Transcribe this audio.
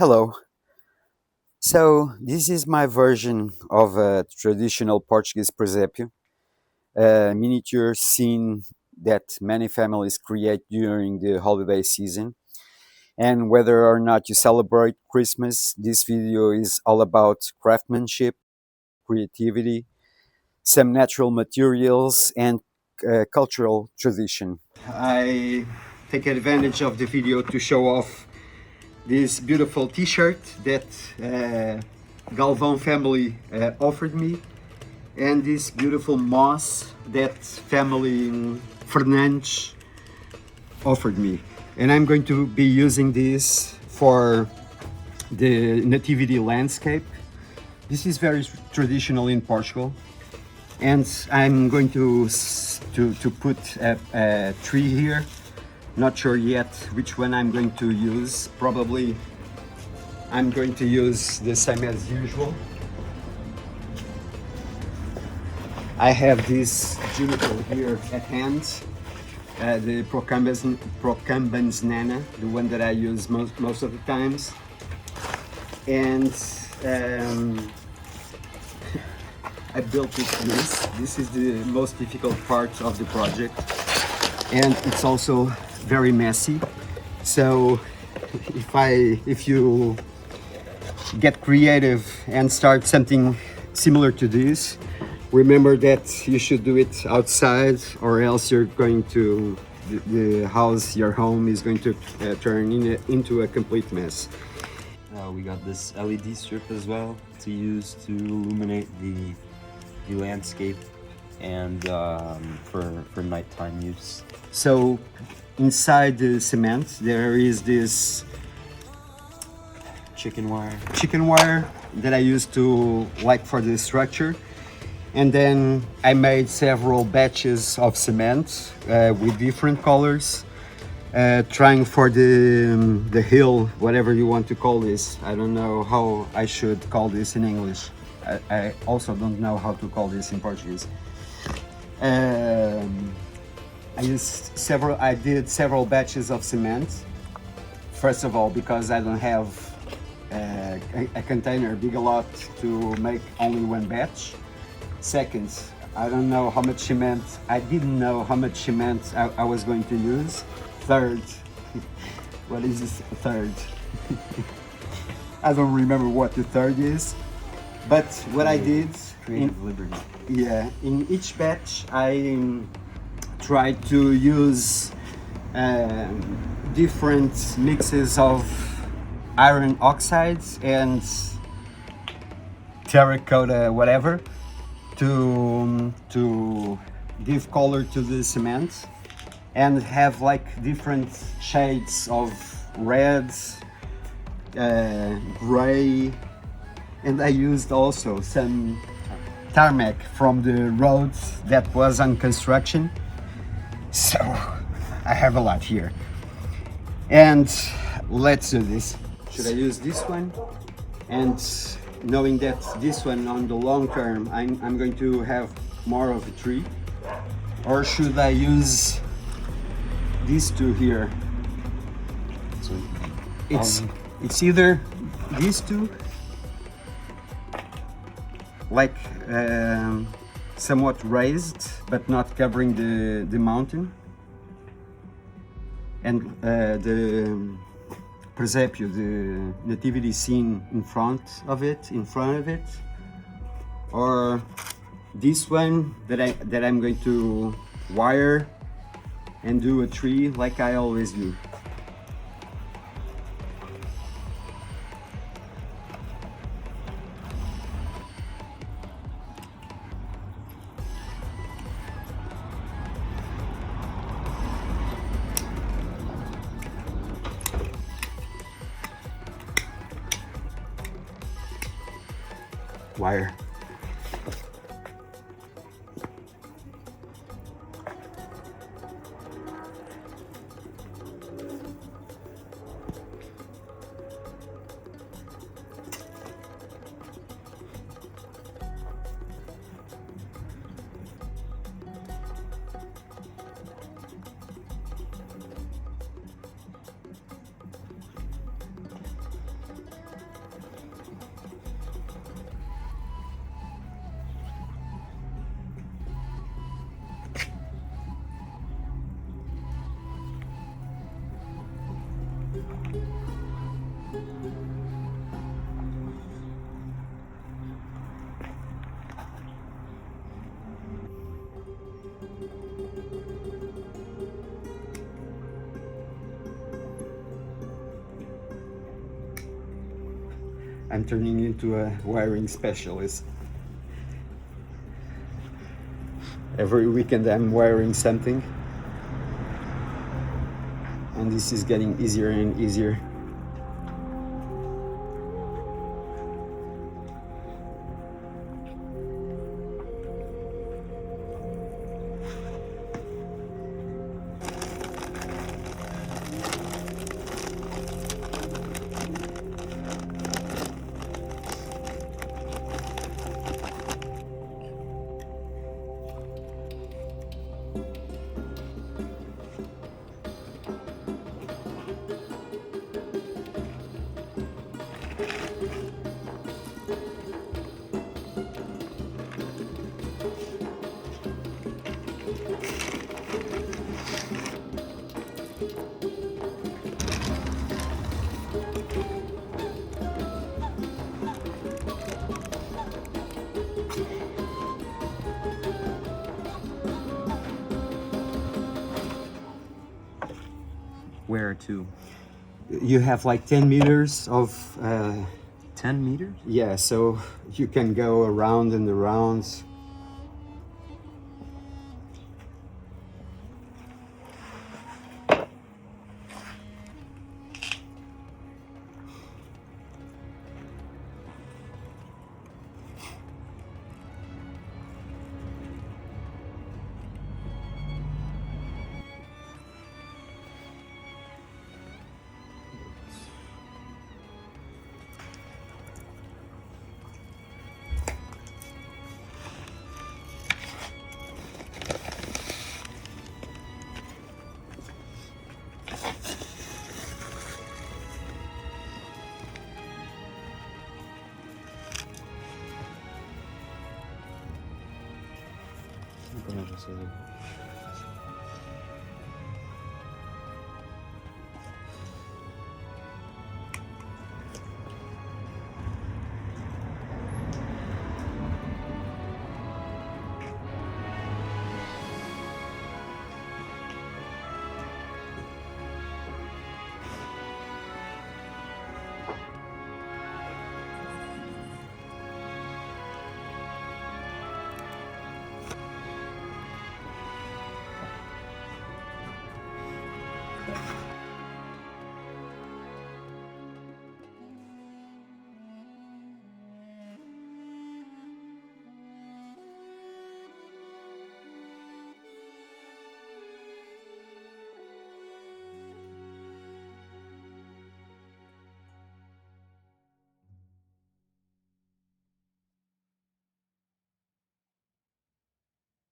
Hello. So, this is my version of a traditional Portuguese presépio, a miniature scene that many families create during the holiday season. And whether or not you celebrate Christmas, this video is all about craftsmanship, creativity, some natural materials, and cultural tradition. I take advantage of the video to show off this beautiful t-shirt that Galvão family offered me, and this beautiful moss that family Fernandes offered me. And I'm going to be using this for the nativity landscape. This is very traditional in Portugal, and I'm going to put a tree here. Not sure yet which one I'm going to use. Probably I'm going to use the same as usual. I have this juniper here at hand, the Procumbens nana, the one that I use most of the times. And I built it this. This is the most difficult part of the project, and it's also very messy. So if you get creative and start something similar to this, remember that you should do it outside, or else you're going to the house, your home is going to turn into a complete mess. We got this LED strip as well to use to illuminate the landscape and for nighttime use. So inside the cement there is this Chicken wire that I used to like for the structure, and then I made several batches of cement with different colors, trying for the hill, whatever you want to call this. I don't know how I should call this in English. I also don't know how to call this in Portuguese. I did several batches of cement. First of all, because I don't have a container big enough to make only one batch. Second, I don't know how much cement. I didn't know how much cement I was going to use. Third, what is this third? I don't remember what the third is. But what I did, creative liberty. yeah, in each batch I tried to use different mixes of iron oxides and terracotta, whatever, to give color to the cement and have like different shades of red, gray, and I used also some tarmac from the roads that was on construction. So I have a lot here, and let's do this. Should I use this one? And knowing that this one on the long term I'm going to have more of a tree, or should I use these two here? So It's either these two, like somewhat raised but not covering the mountain, and the presépio, the nativity scene in front of it, or this one that I'm going to wire and do a tree like I always do. Wire. I'm turning into a wiring specialist. Every weekend I'm wiring something, and this is getting easier and easier. Where to? You have like 10 meters of 10 meters? yeah, so you can go around and around. I'm gonna just say that.